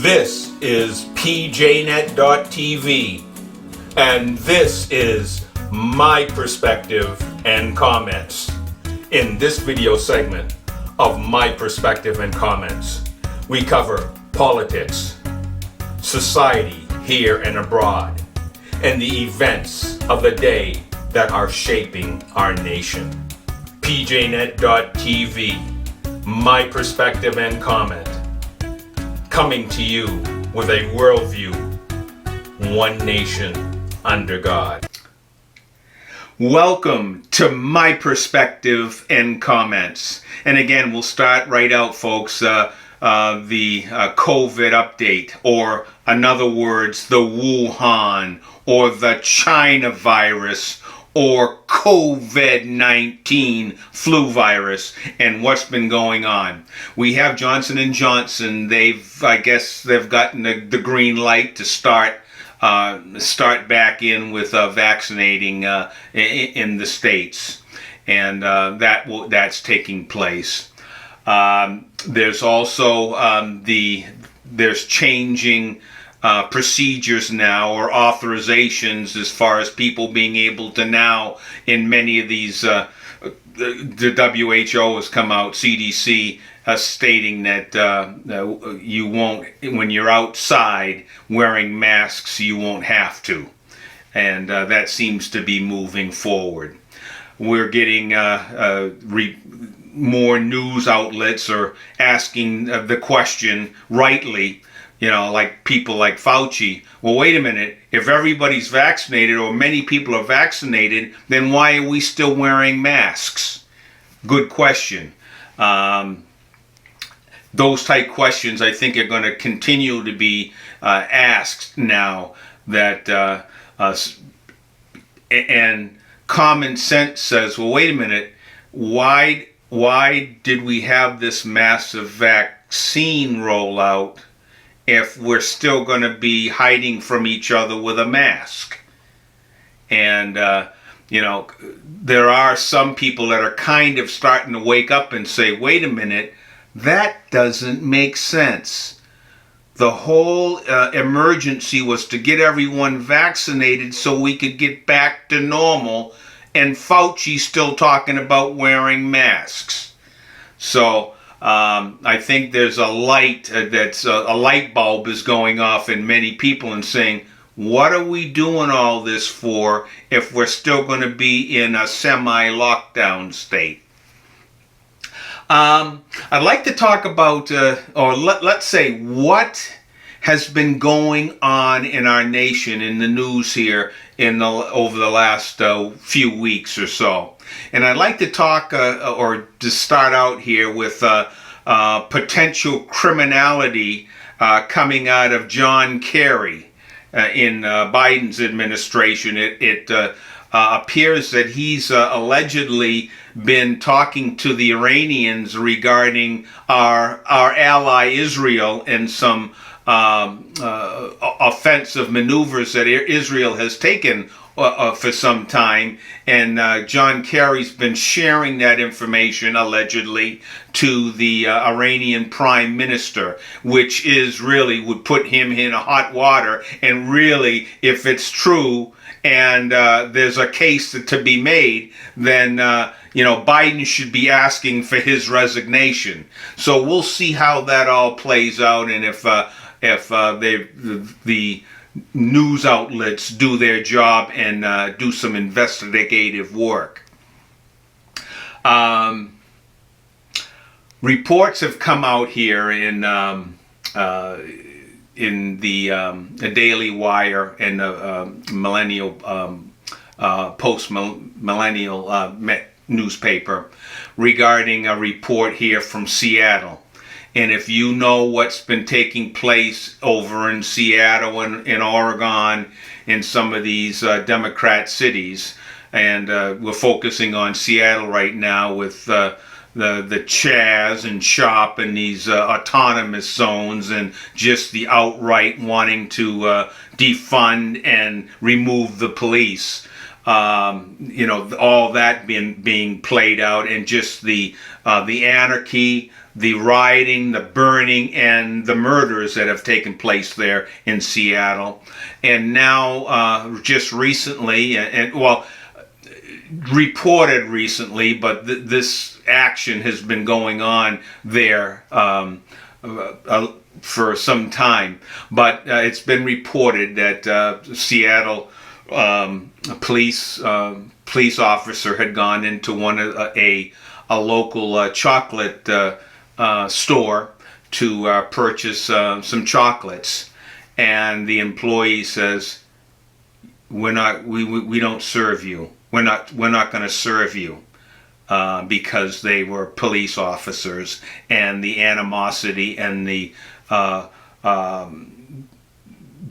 This is PJNET.TV, and this is my perspective and comments. In this video segment of My Perspective and Comments, we cover politics, society here and abroad, and the events of the day that are shaping our nation. PJNET.TV, My Perspective and Comment, coming to you with a worldview, one nation under God. Welcome to My Perspective and Comments. And again, we'll start right out, folks, the COVID update, or in other words, the Wuhan or the China virus or COVID-19 flu virus and what's been going on. We have Johnson & Johnson. I guess they've gotten the green light to start back in with vaccinating in the States, and that's taking place. There's also there's changing procedures now, or authorizations, as far as people being able to now, in many of these, the WHO has come out, CDC, stating that you won't, when you're outside wearing masks, you won't have to. And that seems to be moving forward. We're getting more news outlets are asking the question, rightly, like people like Fauci, well, wait a minute, if everybody's vaccinated or many people are vaccinated, then why are we still wearing masks? Good question. Those type questions, I think, are going to continue to be asked now that, and common sense says, well, wait a minute, why did we have this massive vaccine rollout if we're still going to be hiding from each other with a mask? And, there are some people that are kind of starting to wake up and say, wait a minute, that doesn't make sense. The whole emergency was to get everyone vaccinated so we could get back to normal, and Fauci's still talking about wearing masks. So I think there's a light a light bulb is going off in many people and saying, what are we doing all this for if we're still going to be in a semi-lockdown state? I'd like to talk about, let's say, what has been going on in our nation, in the news here over the last few weeks or so. And I'd like to talk, or to start out here with potential criminality coming out of John Kerry in Biden's administration. It appears that he's allegedly been talking to the Iranians regarding our ally Israel and some offensive maneuvers that Israel has taken for some time, and John Kerry's been sharing that information allegedly to the Iranian Prime Minister, which is really would put him in hot water. And really, if it's true and there's a case to be made, then Biden should be asking for his resignation. So we'll see how that all plays out, and if the news outlets do their job and do some investigative work. Reports have come out here in the Daily Wire and the Millennial Post-Millennial newspaper regarding a report here from Seattle. And if you know what's been taking place over in Seattle and in Oregon, in some of these Democrat cities, and we're focusing on Seattle right now with the Chaz and CHOP and these autonomous zones, and just the outright wanting to defund and remove the police. all that being played out, and just the anarchy, the rioting, the burning, and the murders that have taken place there in Seattle. And now, just recently, reported recently, but this action has been going on there for some time. But it's been reported that Seattle police officer had gone into a local chocolate store to purchase some chocolates, and the employee says, we don't serve you. We're not going to serve you, because they were police officers, and the animosity and the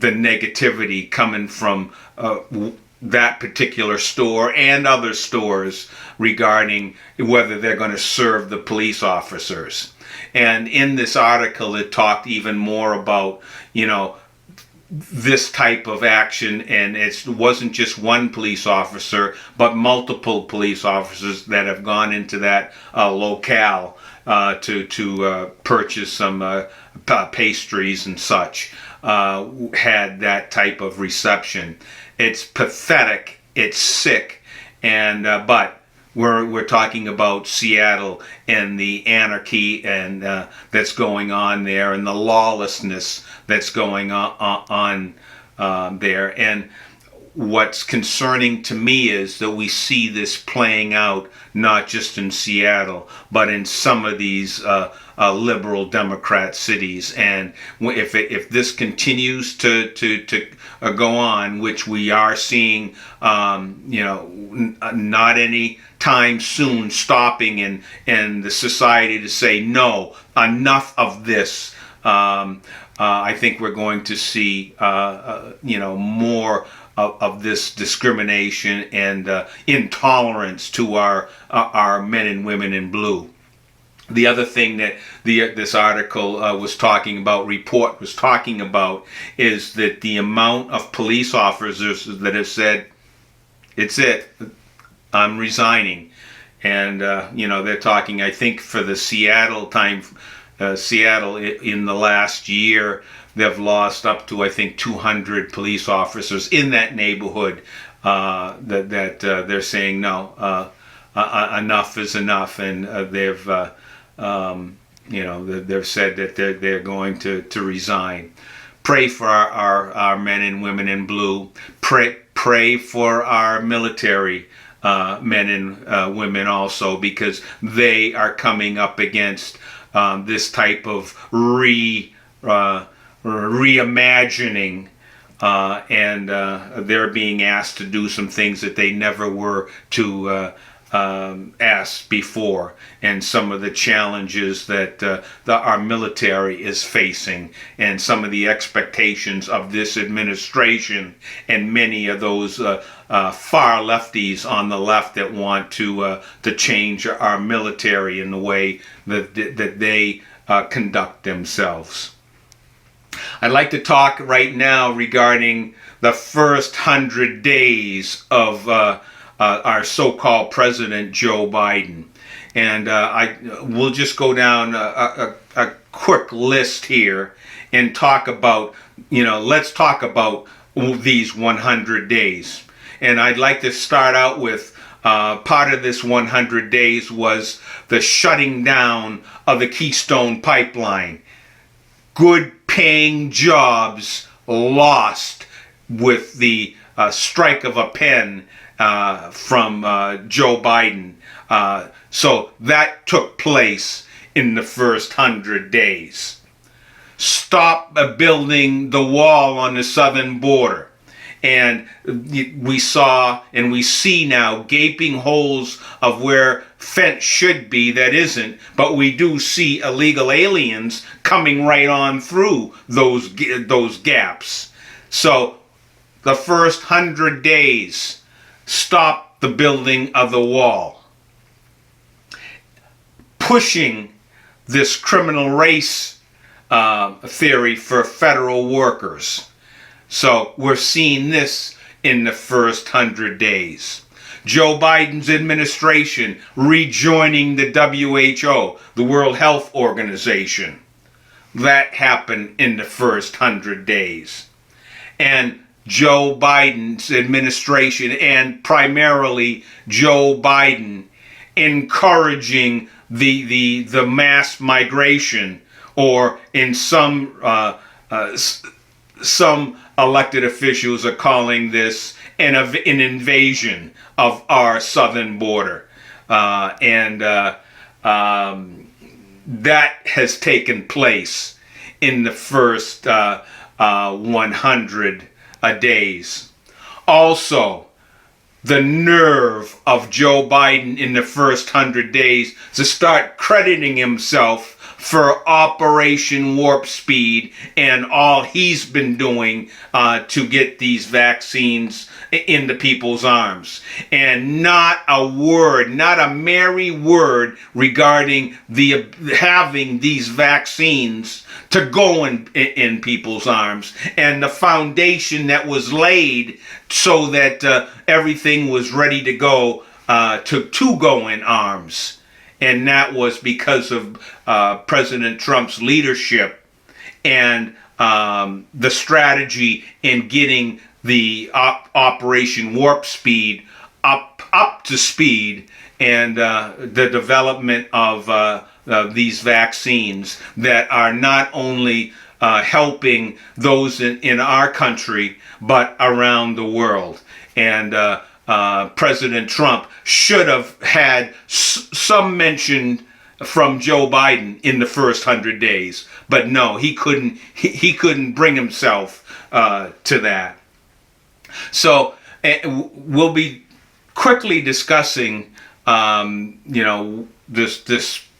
negativity coming from that particular store and other stores regarding whether they're going to serve the police officers. And in this article, it talked even more about, this type of action, and it wasn't just one police officer, but multiple police officers that have gone into that locale to purchase some pastries and such, had that type of reception. It's pathetic. It's sick, and but we're talking about Seattle and the anarchy and that's going on there, and the lawlessness that's going on there. And what's concerning to me is that we see this playing out not just in Seattle, but in some of these liberal Democrat cities. And if this continues to go on, which we are seeing, not any time soon stopping in the society to say no, enough of this. I think we're going to see more of this discrimination and intolerance to our men and women in blue. The other thing that this article was talking about, is that the amount of police officers that have said, it's it, I'm resigning. And, they're talking, I think, for the Seattle in the last year, they've lost up to, I think, 200 police officers in that neighborhood that they're saying, no, enough is enough. And they've said that they're going to resign. Pray for our men and women in blue. Pray for our military men and women also, because they are coming up against this type of reimagining, and they're being asked to do some things that they never were to asked before, and some of the challenges that our military is facing, and some of the expectations of this administration, and many of those far lefties on the left that want to change our military in the way that they conduct themselves. I'd like to talk right now regarding the first 100 days of our so-called President Joe Biden. And we'll just go down a quick list here and talk about, let's talk about these 100 days. And I'd like to start out with part of this 100 days was the shutting down of the Keystone Pipeline. Good paying jobs lost with the strike of a pen from Joe Biden. So that took place in the first 100 days. Stop building the wall on the southern border. And we saw and we see now gaping holes of where fence should be that isn't, but we do see illegal aliens coming right on through those gaps. So the first 100 days, stop the building of the wall. Pushing this criminal race theory for federal workers. So we're seeing this in the first 100 days. Joe Biden's administration rejoining the WHO, the World Health Organization. That happened in the first 100 days. And Joe Biden's administration, and primarily Joe Biden, encouraging the mass migration, or in some elected officials are calling this an invasion of our southern border, and that has taken place in the first 100 days. Also, the nerve of Joe Biden in the first 100 days to start crediting himself for Operation Warp Speed and all he's been doing to get these vaccines into people's arms. And not a word, not a merry word regarding having these vaccines to go in people's arms, and the foundation that was laid so that everything was ready to go to go in arms. And that was because of President Trump's leadership and the strategy in getting the Operation Warp Speed up to speed, and the development of these vaccines that are not only helping those in our country but around the world. And President Trump should have had some mention from Joe Biden in the first 100 days, but no, he couldn't. He couldn't bring himself to that. So we'll be quickly discussing,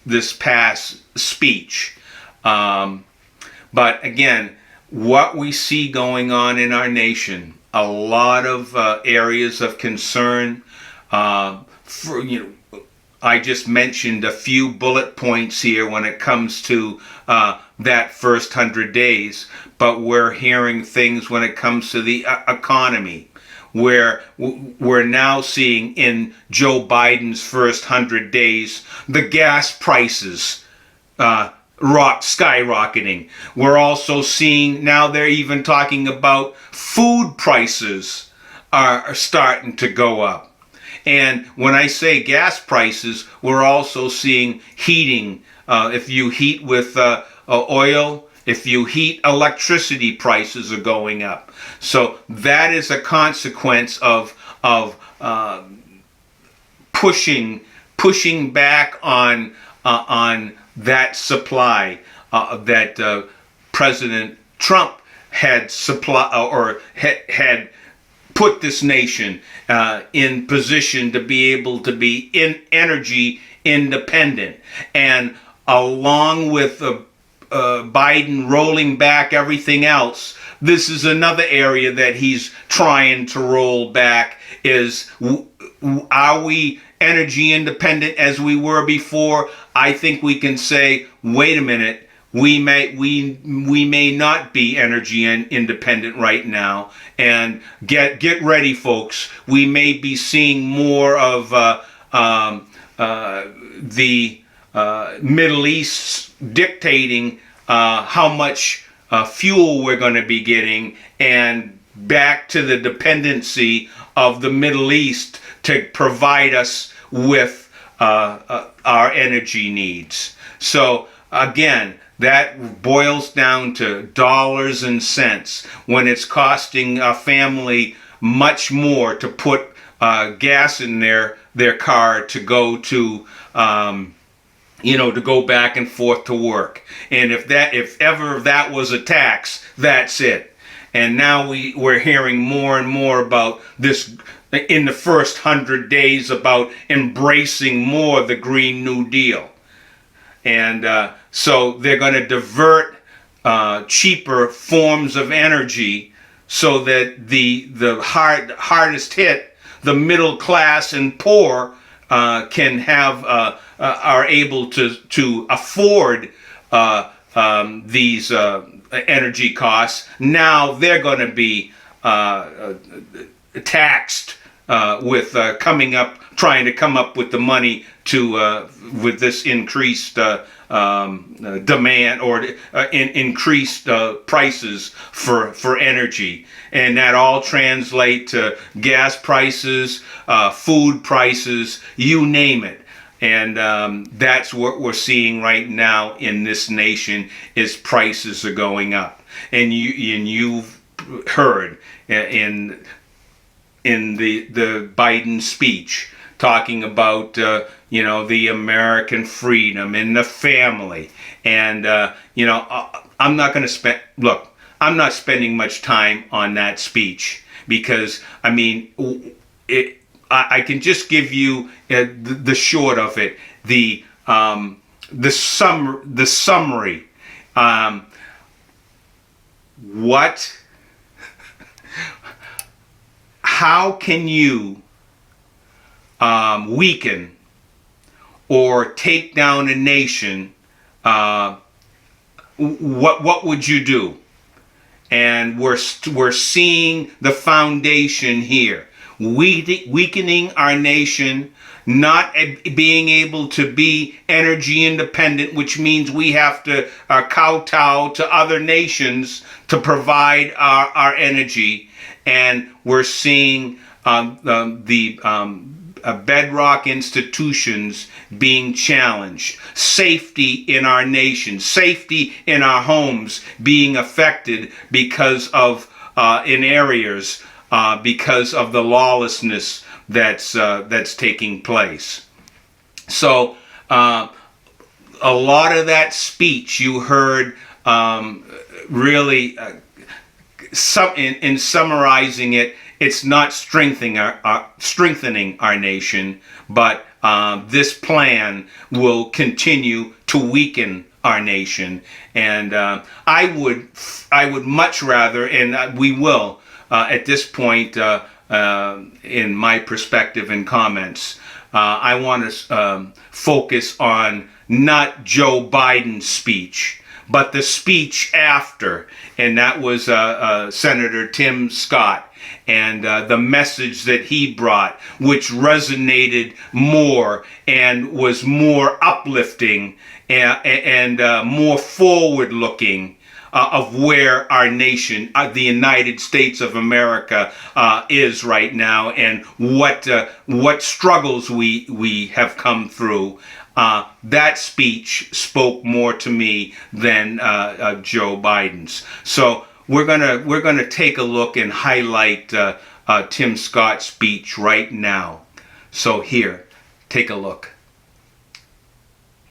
this past speech, but again, what we see going on in our nation. A lot of areas of concern. I just mentioned a few bullet points here when it comes to that first 100 days, but we're hearing things when it comes to the economy, where we're now seeing in Joe Biden's first 100 days the gas prices skyrocketing. We're also seeing now they're even talking about food prices are starting to go up. And when I say gas prices, we're also seeing heating. If you heat with oil, if you heat, electricity prices are going up. So that is a consequence of pushing back on that supply that President Trump had had put this nation in position to be able to be energy independent. And along with Biden rolling back everything else, this is another area that he's trying to roll back. Are we energy independent as we were before? I think we can say, wait a minute, we may not be energy independent right now, and get ready, folks. We may be seeing more of the Middle East dictating how much fuel we're going to be getting, and back to the dependency of the Middle East to provide us with our energy needs. So again, that boils down to dollars and cents, when it's costing a family much more to put gas in their car to go to to go back and forth to work. And if ever that was a tax, that's it. And now we're hearing more and more about this in the first 100 days, about embracing more the Green New Deal. And so they're going to divert cheaper forms of energy so that the hardest hit, the middle class and poor, can have are able to afford these energy costs. Now they're going to be taxed with trying to come up with the money to with this increased demand or increased prices for energy, and that all translate to gas prices, food prices, you name it. And that's what we're seeing right now in this nation is prices are going up. And you've heard in the Biden speech talking about the American freedom and the family. And I'm not going to I'm not spending much time on that speech because I can just give you the short of it, the summary. How can you weaken or take down a nation? What would you do? And we're seeing the foundation here. Weakening our nation, not being able to be energy independent, which means we have to kowtow to other nations to provide our energy. And we're seeing the bedrock institutions being challenged, safety in our nation, safety in our homes being affected because of in areas because of the lawlessness that's taking place. So a lot of that speech you heard really in summarizing it, it's not strengthening our nation, but this plan will continue to weaken our nation. And I would much rather, and we will at this point in my perspective and comments, I want to focus on not Joe Biden's speech, but the speech after, and that was Senator Tim Scott, and the message that he brought, which resonated more and was more uplifting and more forward-looking of where our nation, the United States of America, is right now, and what struggles we have come through. That speech spoke more to me than Joe Biden's. So we're gonna take a look and highlight Tim Scott's speech right now. So here, take a look.